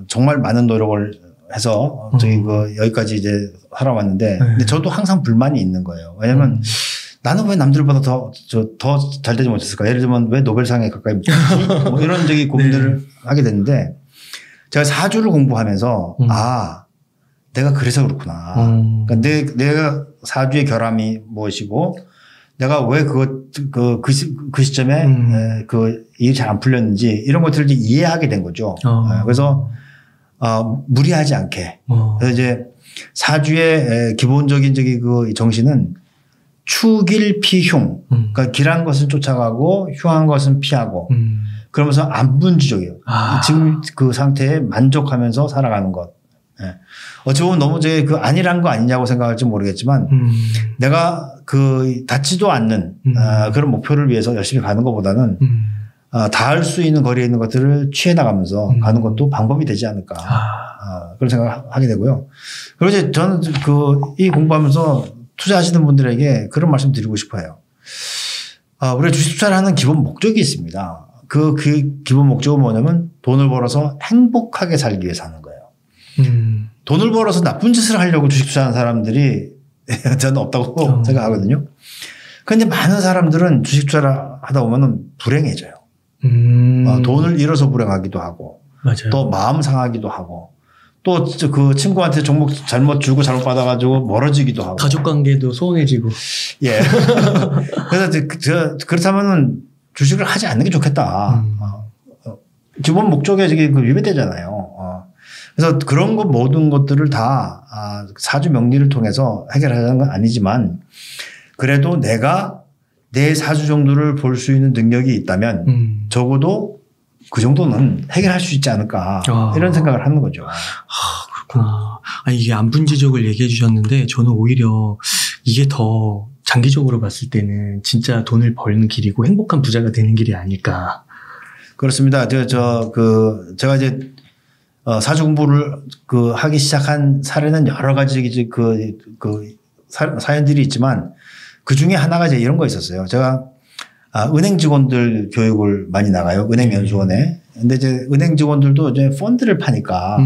정말 많은 노력을 해서 여기까지 이제 살아왔는데 근데 저도 항상 불만이 있는 거예요. 왜냐면 나는 왜 남들보다 더 잘 되지 못했을까? 예를 들면 왜 노벨상에 가까이 못 갔지? 뭐 이런 고민들을 하게 됐는데 제가 사주를 공부하면서 내가 그래서 그렇구나. 그러니까 내가 사주의 결함이 무엇이고 내가 왜 그 시점에 일이 잘 안 풀렸는지 이런 것들을 이제 이해하게 된 거죠. 그래서 무리하지 않게. 그래서 이제 사주의 기본적인 그 정신은 추길 피흉. 그러니까 길한 것은 쫓아가고 흉한 것은 피하고. 그러면서 안분주적이에요. 지금 그 상태에 만족하면서 살아가는 것. 예. 어찌 보면 너무 안일한 거 아니냐고 생각할지 모르겠지만 내가 닿지도 않는 그런 목표를 위해서 열심히 가는 것보다는 닿을 수 있는 거리에 있는 것들을 취해 나가면서 가는 것도 방법이 되지 않을까. 그런 생각을 하게 되고요. 그리고 이제 저는 이 공부하면서 투자하시는 분들에게 그런 말씀 드리고 싶어요. 우리가 주식 투자를 하는 기본 목적이 있습니다. 그 기본 목적은 뭐냐면 돈을 벌어서 행복하게 살기 위해서 하는 거예요. 돈을 벌어서 나쁜 짓을 하려고 주식 투자하는 사람들이 저는 없다고 생각하거든요. 그런데 많은 사람들은 주식 투자를 하다 보면 불행해져요. 돈을 잃어서 불행하기도 하고 맞아요. 또 마음 상하기도 하고 또 그 친구한테 종목 잘못 주고 잘못 받아가지고 멀어지기도 하고 가족 관계도 소원해지고. 예. 그래서 그렇다면은 주식을 하지 않는 게 좋겠다. 기본 목적에 위배되잖아요. 그래서 그런 모든 것들을 다 사주 명리를 통해서 해결하는 건 아니지만 그래도 내가 내 사주 정도를 볼 수 있는 능력이 있다면 적어도 그 정도는 해결할 수 있지 않을까 이런 생각을 하는 거죠. 그렇구나. 이게 안분지적을 얘기해 주셨는데 저는 오히려 이게 더 장기적으로 봤을 때는 진짜 돈을 버는 길이고 행복한 부자가 되는 길이 아닐까. 그렇습니다. 제가 이제 사주 공부를 하기 시작한 사례는 여러 가지 사연들이 있지만 그 중에 하나가 이제 이런 거 있었어요. 제가 은행 직원들 교육을 많이 나가요. 은행연수원에. 근데 이제 은행 직원들도 이제 펀드를 파니까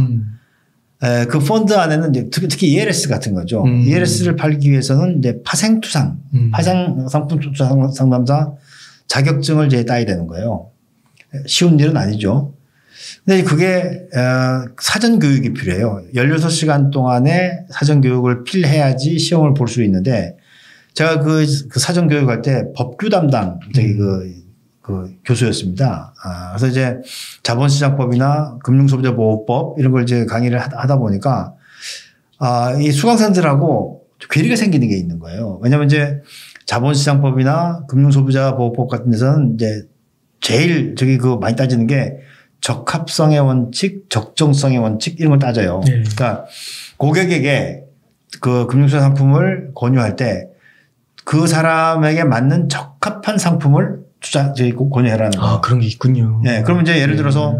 그 펀드 안에는 이제 특히 ELS 같은 거죠. ELS를 팔기 위해서는 이제 파생투상, 파생 상품 투자 상담사 자격증을 이제 따야 되는 거예요. 쉬운 일은 아니죠. 근데 그게 사전 교육이 필요해요. 16시간 동안의 사전 교육을 필해야지 시험을 볼 수 있는데 제가 그 사전 교육할 때 법규 담당 그 교수였습니다. 그래서 이제 자본시장법이나 금융소비자보호법 이런 걸 이제 강의를 하다 보니까 이 수강생들하고 괴리가 생기는 게 있는 거예요. 왜냐하면 이제 자본시장법이나 금융소비자보호법 같은 데서는 이제 제일 많이 따지는 게 적합성의 원칙, 적정성의 원칙 이런 걸 따져요. 그러니까 고객에게 그 금융투자 상품을 권유할 때 그 사람에게 맞는 적합한 상품을 권유해라는 거예요. 그런 게 있군요. 네. 그러면 이제 예를 들어서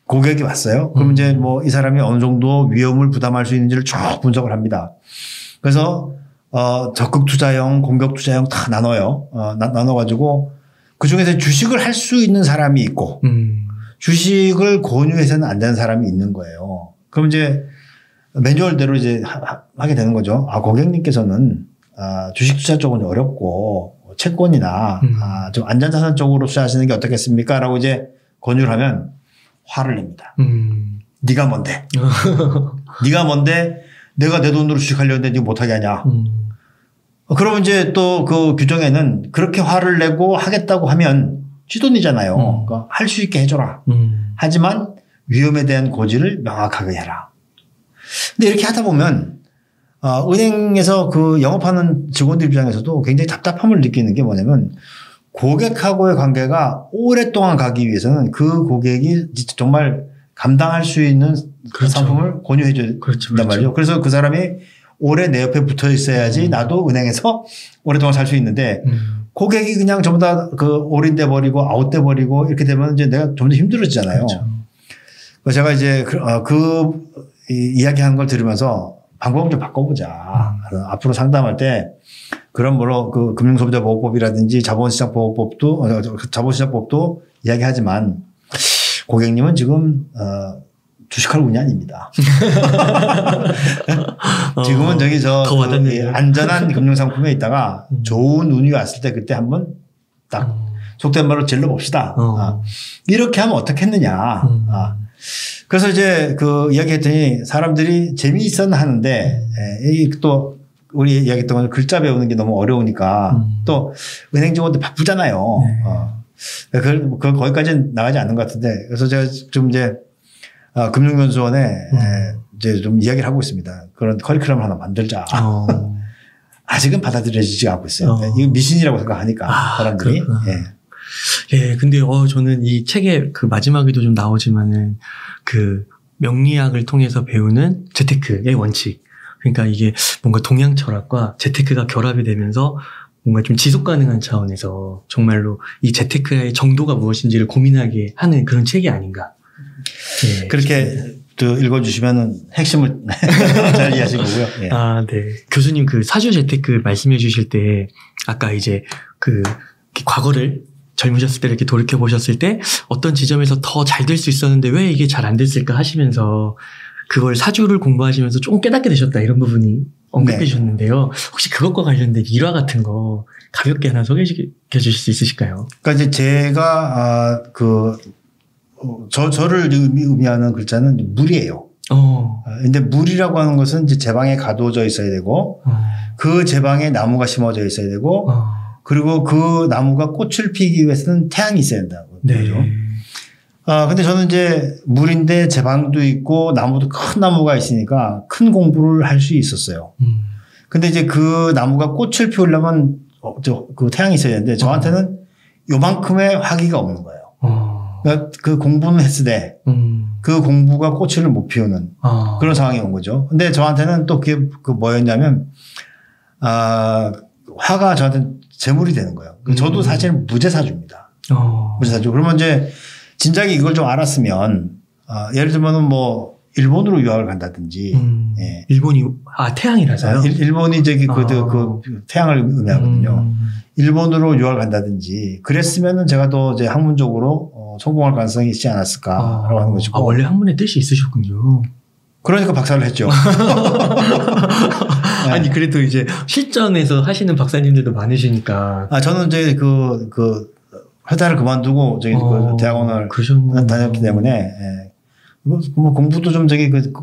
고객이 왔어요. 그럼 이제 뭐 이 사람이 어느 정도 위험을 부담할 수 있는지를 쭉 분석을 합니다. 그래서 적극 투자형, 공격 투자형 다 나눠요. 나눠가지고 그 중에서 주식을 할 수 있는 사람이 있고 주식을 권유해서는 안 되는 사람이 있는 거예요. 그럼 이제 매뉴얼대로 이제 하게 되는 거죠. 고객님께서는 주식 투자 쪽은 어렵고 채권이나 좀 안전자산 쪽으로 투자하시는 게 어떻겠습니까? 라고 이제 권유를 하면 화를 냅니다. 네가 뭔데? 네가 뭔데? 내가 내 돈으로 주식하려는데 네가 못하게 하냐? 그러면 이제 또 그 규정에는 그렇게 화를 내고 하겠다고 하면 쥐돈이잖아요. 그러니까 할 수 있게 해줘라. 하지만 위험에 대한 고지를 명확하게 해라. 근데 이렇게 하다 보면 은행에서 그 영업하는 직원들 입장에서도 굉장히 답답함을 느끼는 게 뭐냐면 고객하고의 관계가 오랫동안 가기 위해서는 그 고객이 정말 감당할 수 있는 그 상품을 권유해 줘야 된단 말이죠. 그래서 그 사람이 오래 내 옆에 붙어 있어야지 나도 은행에서 오랫동안 살 수 있는데 고객이 그냥 전부 다 그 올인돼 버리고 아웃돼 버리고 이렇게 되면 이제 내가 좀 더 힘들어지잖아요. 그렇죠. 그래서 제가 이제 이야기하는 걸 들으면서 방법을 좀 바꿔보자. 앞으로 상담할 때 그런 그 금융소비자보호법이라든지 자본시장법도 이야기하지만 고객님은 지금 주식할 운이 아닙니다. 지금은 안전한 금융상품에 있다가 좋은 운이 왔을 때 그때 한번 딱 속된 말로 질러봅시다. 이렇게 하면 어떻겠느냐. 그래서 이제 이야기했더니 사람들이 재미있어는 하는데 또 우리 이야기했던 건 글자 배우는 게 너무 어려우니까 또 은행 직원들 바쁘잖아요. 거기까지는 나가지 않는 것 같은데 그래서 제가 좀 이제 금융연수원에 이제 좀 이야기를 하고 있습니다. 그런 커리큘럼을 하나 만들자. 아직은 받아들여지지 않고 있어요. 이거 미신이라고 생각하니까 사람들이. 예, 근데 저는 이 책의 그 마지막에도 좀 나오지만은 그 명리학을 통해서 배우는 재테크의 원칙. 그러니까 이게 뭔가 동양 철학과 재테크가 결합이 되면서 뭔가 좀 지속 가능한 차원에서 정말로 이 재테크의 정도가 무엇인지를 고민하게 하는 그런 책이 아닌가. 예, 그렇게 또 읽어주시면은 핵심을 잘 이해하실 거고요. 예. 네. 교수님 그 사주 재테크 말씀해 주실 때 아까 이제 과거를 젊으셨을 때 이렇게 돌이켜 보셨을 때 어떤 지점에서 더 잘 될 수 있었는데 왜 이게 잘 안 됐을까 하시면서 그걸 사주를 공부하시면서 조금 깨닫게 되셨다 이런 부분이 언급해 주셨는데요. 혹시 그것과 관련된 일화 같은 거 가볍게 하나 소개해 주실 수 있으실까요? 그러니까 이제 제가 저를 의미하는 글자는 물이에요. 근데 물이라고 하는 것은 이제 제 방에 가두어져 있어야 되고 그 제 방에 나무가 심어져 있어야 되고 그리고 그 나무가 꽃을 피기 위해서는 태양이 있어야 된다고. 네. 그죠? 근데 저는 이제 물인데 제 방도 있고 나무도 큰 나무가 있으니까 큰 공부를 할 수 있었어요. 근데 이제 그 나무가 꽃을 피우려면 그 태양이 있어야 되는데 저한테는 요만큼의 화기가 없는 거예요. 그러니까 그 공부는 했으되 그 공부가 꽃을 못 피우는 그런 상황이 온 거죠. 근데 저한테는 또 그게 뭐였냐면 화가 저한테는 재물이 되는 거예요. 저도 사실은 무제사주입니다. 무제사주. 그러면 이제 진작에 이걸 좀 알았으면 예를 들면은 뭐 일본으로 유학을 간다든지. 예. 일본이 태양이라서요? 일본이 그 태양을 의미하거든요. 일본으로 유학을 간다든지 그랬으면은 제가 더 이제 학문적으로 성공할 가능성이 있지 않았을까라고 하는 것이고. 원래 학문에 뜻이 있으셨군요. 그러니까 박사를 했죠. 네. 아니 그래도 이제 실전에서 하시는 박사님들도 많으시니까. 저는 이제 그 회사를 그만두고 그 대학원을 다녔기 때문에 예. 뭐 공부도 좀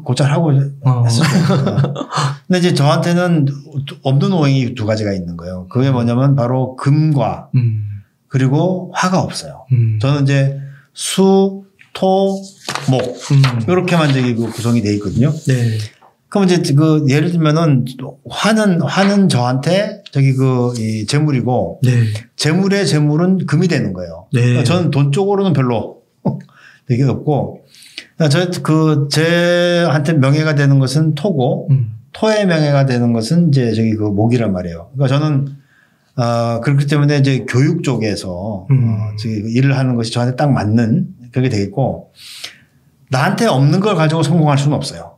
곧잘 하고 했었죠. 근데 이제 저한테는 없는 오행이 두 가지가 있는 거예요. 그게 뭐냐면 바로 금과 그리고 화가 없어요. 저는 이제 수, 토, 목 이렇게만 구성이 돼 있거든요. 네. 그럼 이제 예를 들면은 화는 저한테 이 재물이고 네. 재물의 재물은 금이 되는 거예요. 네. 그러니까 저는 돈 쪽으로는 별로 되게 없고 제한테 명예가 되는 것은 토고 토의 명예가 되는 것은 이제 그 목이란 말이에요. 그러니까 저는 그렇기 때문에 이제 교육 쪽에서 일을 하는 것이 저한테 딱 맞는 그게 되겠고 나한테 없는 걸 가지고 성공할 수는 없어요.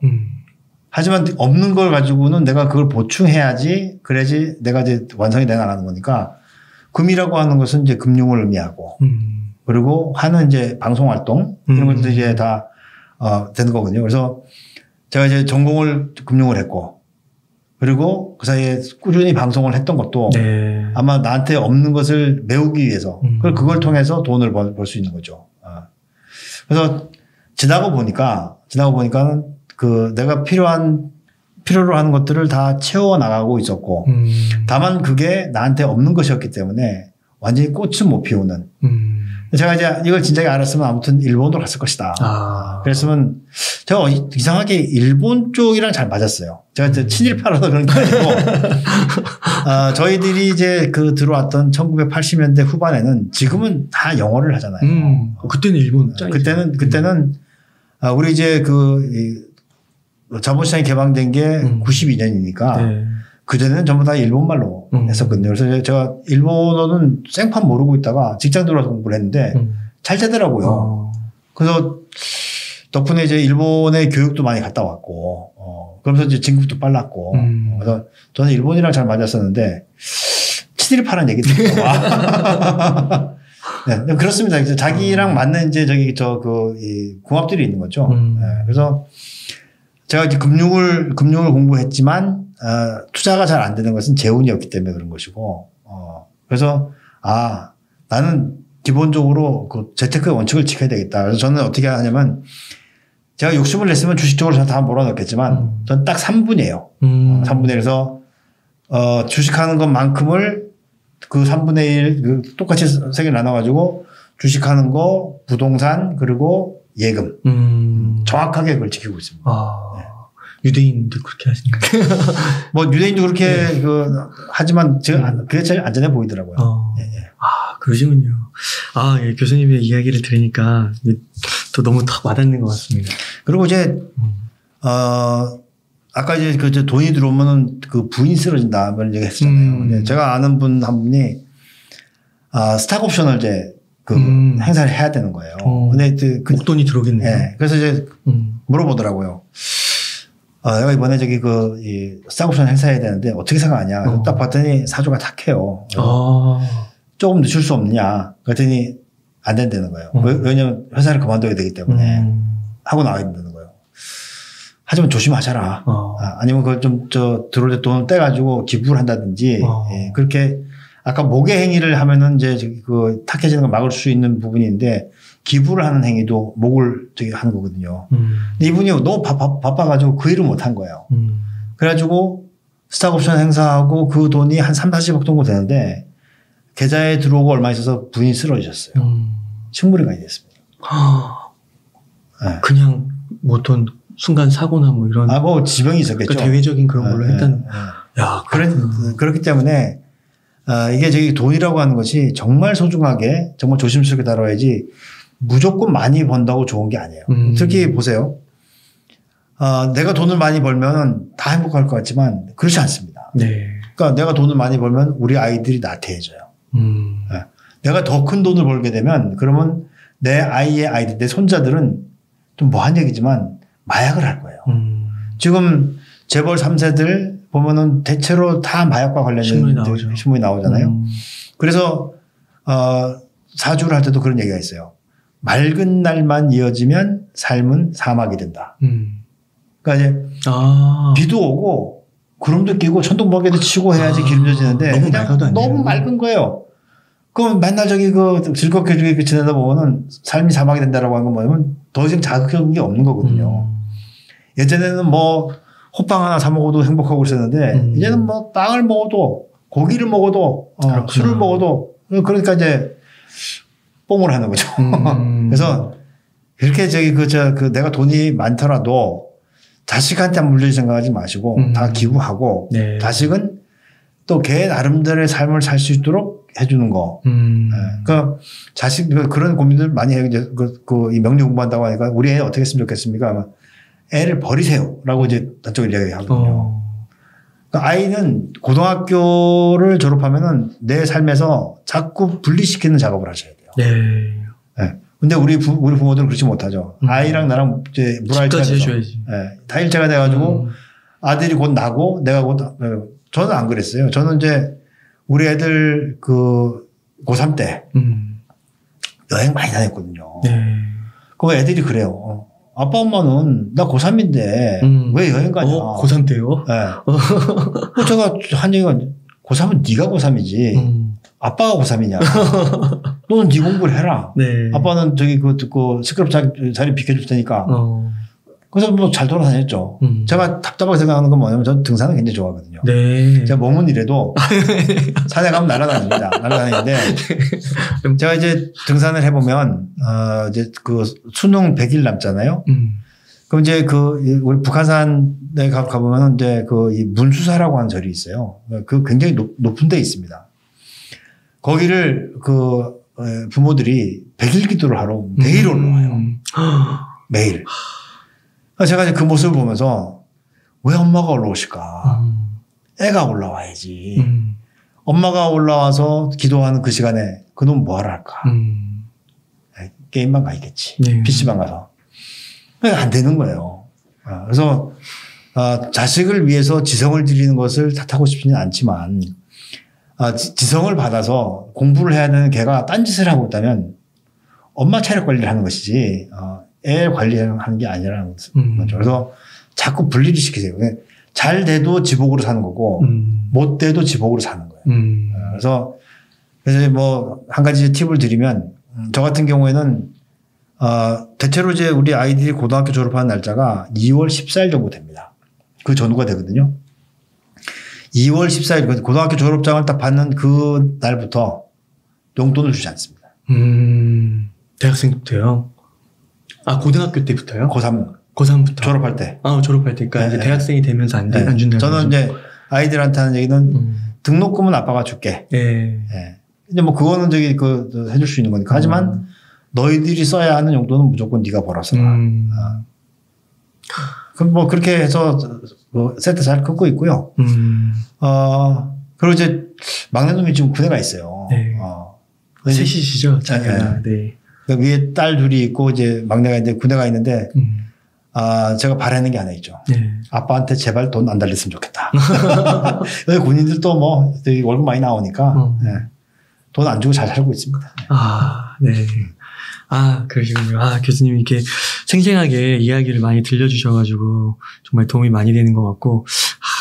하지만 없는 걸 가지고는 내가 그걸 보충해야지 그래야지 내가 이제 완성이 돼 나가는 거니까 금이라고 하는 것은 이제 금융을 의미하고 그리고 화는 이제 방송 활동 이런 것도 이제 다 되는 거거든요. 그래서 제가 이제 전공을 금융을 했고 그리고 그 사이에 꾸준히 방송을 했던 것도 네. 아마 나한테 없는 것을 메우기 위해서 그걸 통해서 돈을 벌 수 있는 거죠. 그래서 지나고 보니까는 내가 필요로 하는 것들을 다 채워 나가고 있었고 다만 그게 나한테 없는 것이었기 때문에 완전히 꽃은 못 피우는. 제가 이제 이걸 진작에 알았으면 아무튼 일본으로 갔을 것이다. 그랬으면 제가 이상하게 일본 쪽이랑 잘 맞았어요. 제가 이제 친일파라서 그런 게 아니고 저희들이 이제 들어왔던 1980년대 후반에는 지금은 다 영어를 하잖아요. 그때는 일본 짱이죠. 그때는 우리 이제 자본시장이 개방된 게 92년이니까 네. 그전에는 전부 다 일본말로 했었거든요. 그래서 제가 일본어는 생판 모르고 있다가 직장 들어와서 공부를 했는데 잘 되더라고요. 그래서 덕분에 이제 일본의 교육도 많이 갔다 왔고, 그러면서 이제 진급도 빨랐고, 그래서 저는 일본이랑 잘 맞았었는데, 친일파란 얘기 듣고, 네, 그렇습니다. 이제 자기랑 맞는 이제 이 궁합들이 있는 거죠. 네, 그래서 제가 이제 금융을 공부했지만, 투자가 잘 안 되는 것은 재운이었기 때문에 그런 것이고, 그래서, 나는 기본적으로 그 재테크의 원칙을 지켜야 되겠다. 그래서 저는 어떻게 하냐면, 제가 욕심을 냈으면 주식 쪽으로 다 몰아넣겠지만, 전 딱 3분이에요. 3분의 1에서, 주식하는 것만큼을 그 3분의 1, 똑같이 세 개 나눠가지고, 주식하는 거, 부동산, 그리고 예금. 정확하게 그걸 지키고 있습니다. 네. 유대인도 그렇게 하시는 거예요? 뭐, 유대인도 그렇게 하지만, 제가 그게 제일 안전해 보이더라고요. 예, 예. 그러시군요. 예, 교수님의 이야기를 들으니까 또 너무 딱 와닿는 것 같습니다. 그리고 이제, 아까 이제 돈이 들어오면은 그 부인이 쓰러진다. 이런 얘기 했잖아요. 근데 제가 아는 분 한 분이, 스탁 옵션을 이제 행사를 해야 되는 거예요. 근데 목돈이 들어오겠네요. 네. 그래서 이제 물어보더라고요. 내가 이번에 이 스탁 옵션 행사해야 되는데 어떻게 생각하냐. 딱 봤더니 사주가 탁해요. 조금 늦출 수 없느냐. 그랬더니 안 된다는 거예요. 왜냐면 회사를 그만둬야 되기 때문에 하고 나와야 된다는 거예요. 하지만 조심하셔라. 아니면 그걸 들어올 때 돈을 떼가지고 기부를 한다든지, 예, 그렇게 아까 모계 행위를 하면은 이제 그 탁해지는 걸 막을 수 있는 부분인데 기부를 하는 행위도 목을 하는 거거든요. 근데 이분이 너무 바빠가지고 그 일을 못 한 거예요. 그래가지고 스탁옵션 행사하고 그 돈이 한 3, 40억 정도 되는데 계좌에 들어오고 얼마 있어서 부인이 쓰러지셨어요. 식물인간이 됐습니다. 네. 그냥 뭐 어떤 순간 사고나 뭐 이런. 뭐 지병이 있었겠죠. 그러니까 대외적인 그런 걸로 했다는. 야, 그렇기 때문에 이게 돈이라고 하는 것이 정말 소중하게 정말 조심스럽게 다뤄야지 무조건 많이 번다고 좋은 게 아니에요. 특히 보세요. 내가 돈을 많이 벌면 다 행복할 것 같지만 그렇지 않습니다. 네. 그러니까 내가 돈을 많이 벌면 우리 아이들이 나태해져요. 네. 내가 더 큰 돈을 벌게 되면 그러면 내 아이의 아이들, 내 손자들은 좀 뭐한 얘기지만 마약을 할 거예요. 지금 재벌 3세들 보면은 대체로 다 마약과 관련된 신문이 나오잖아요. 그래서 사주를 할 때도 그런 얘기가 있어요. 맑은 날만 이어지면 삶은 사막이 된다. 그러니까 이제 비도 오고 구름도 끼고 천둥번개도 치고 해야지 기름져지는데 너무 맑은 거예요. 그럼 맨날 즐겁게 지내다 보면은 삶이 사막이 된다라고 하는 건 뭐냐면 더 이상 자극적인 게 없는 거거든요. 예전에는 뭐 호빵 하나 사 먹어도 행복하고 그랬었는데 이제는 뭐 빵을 먹어도 고기를 먹어도 술을 먹어도 그러니까 이제 뽕을 하는 거죠. 그래서 그렇게 내가 돈이 많더라도 자식한테 물릴 생각하지 마시고 다 기부하고 네. 자식은 또 걔 나름대로의 삶을 살 수 있도록 해주는 거. 네. 그러니까 자식 그런 고민들 많이 해요. 이제 이 명리 공부한다고 하니까 우리 애 어떻게 했으면 좋겠습니까? 애를 버리세요라고 이제 한쪽을 이야기하거든요. 그러니까 아이는 고등학교를 졸업하면은 내 삶에서 자꾸 분리시키는 작업을 하셔야 돼요. 네. 네. 근데 우리 부모들은 그렇지 못하죠. 아이랑 나랑 이제 물알차가 돼서 네. 다 일체가 돼가지고 아들이 곧 나고 내가 곧 저는 안 그랬어요. 저는 이제 우리 애들 고3 때 여행 많이 다녔거든요. 네. 그 애들이 그래요. 아빠 엄마는 나 고3인데 왜 여행 가냐. 고3 때요? 네. 제가 한 얘기가 고3은 네가 고3이지 아빠가 고3이냐. 너는 네 공부를 해라. 네. 아빠는 시끄럽 자리 비켜줄 테니까. 그래서 뭐 잘 돌아다녔죠. 제가 답답하게 생각하는 건 뭐냐면 저는 등산을 굉장히 좋아하거든요. 네. 제가 몸은 이래도 산에 가면 날아다닙니다. 날아다니는데 제가 이제 등산을 해보면 이제 수능 100일 남잖아요. 그럼 이제 우리 북한산에 가보면 이제 이 문수사라고 하는 절이 있어요. 굉장히 높은 데 있습니다. 거기를 부모들이 100일 기도를 하러 매일 올라와요. 매일. 제가 이제 그 모습을 보면서 왜 엄마가 올라오실까? 애가 올라와야지. 엄마가 올라와서 기도하는 그 시간에 그놈 뭐하러 할까? 게임방 가 있겠지. 네. PC방 가서. 안 되는 거예요. 그래서 자식을 위해서 지성을 들이는 것을 탓하고 싶지는 않지만 지성을 받아서 공부를 해야 되는 걔가 딴짓을 하고 있다면 엄마 체력 관리를 하는 것이지 애 관리하는 게 아니라는 거죠. 그래서 자꾸 분리를 시키세요. 잘 돼도 지복으로 사는 거고 못 돼도 지복으로 사는 거예요. 그래서 뭐 한 가지 팁을 드리면 저 같은 경우에는 대체로 이제 우리 아이들이 고등학교 졸업하는 날짜가 2월 14일 정도 됩니다. 그 전후가 되거든요. 2월 14일 고등학교 졸업장을 딱 받는 그 날부터 용돈을 주지 않습니다. 대학생 때요? 고등학교 때부터요? 고3부터. 졸업할 때. 졸업할 때. 그러니까 네, 이제 네. 대학생이 되면서 안 준다는 저는 이제 아이들한테 하는 얘기는 등록금은 아빠가 줄게. 네. 이제 뭐 그거는 해줄 수 있는 거니까. 하지만 너희들이 써야 하는 용돈은 무조건 네가 벌어서. 그럼 뭐 그렇게 해서 뭐 세트 잘 긋고 있고요. 그리고 이제 막내놈이 지금 군에가 있어요. 네. 셋이시죠? 자녀가. 네. 그 위에 딸 둘이 있고 이제 막내가 이제 군에가 있는데 제가 바라는 게 하나 있죠. 네. 아빠한테 제발 돈 안 달렸으면 좋겠다. 여기 군인들도 뭐 월급 많이 나오니까 돈 안 주고 잘 살고 있습니다. 네. 그러시군요. 교수님 이렇게 생생하게 이야기를 많이 들려주셔가지고 정말 도움이 많이 되는 것 같고,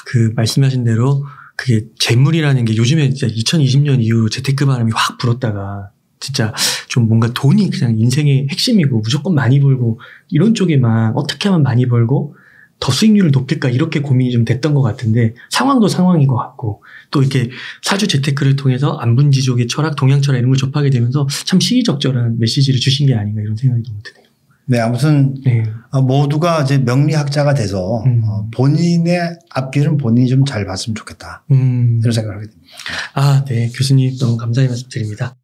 그 말씀하신 대로 그게 재물이라는 게 요즘에 진짜 2020년 이후로 재테크 바람이 확 불었다가 진짜 좀 뭔가 돈이 그냥 인생의 핵심이고 무조건 많이 벌고 이런 쪽에만 어떻게 하면 많이 벌고 더 수익률을 높일까 이렇게 고민이 좀 됐던 것 같은데 상황도 상황인 것 같고 또 이렇게 사주 재테크를 통해서 안분지족의 철학, 동양 철학 이런 걸 접하게 되면서 참 시의적절한 메시지를 주신 게 아닌가 이런 생각이 너무 드네요. 네, 아무튼 모두가 이제 명리학자가 돼서 본인의 앞길은 본인이 좀 잘 봤으면 좋겠다. 이런 생각을 하게 됩니다. 네, 교수님 너무 감사의 말씀 드립니다.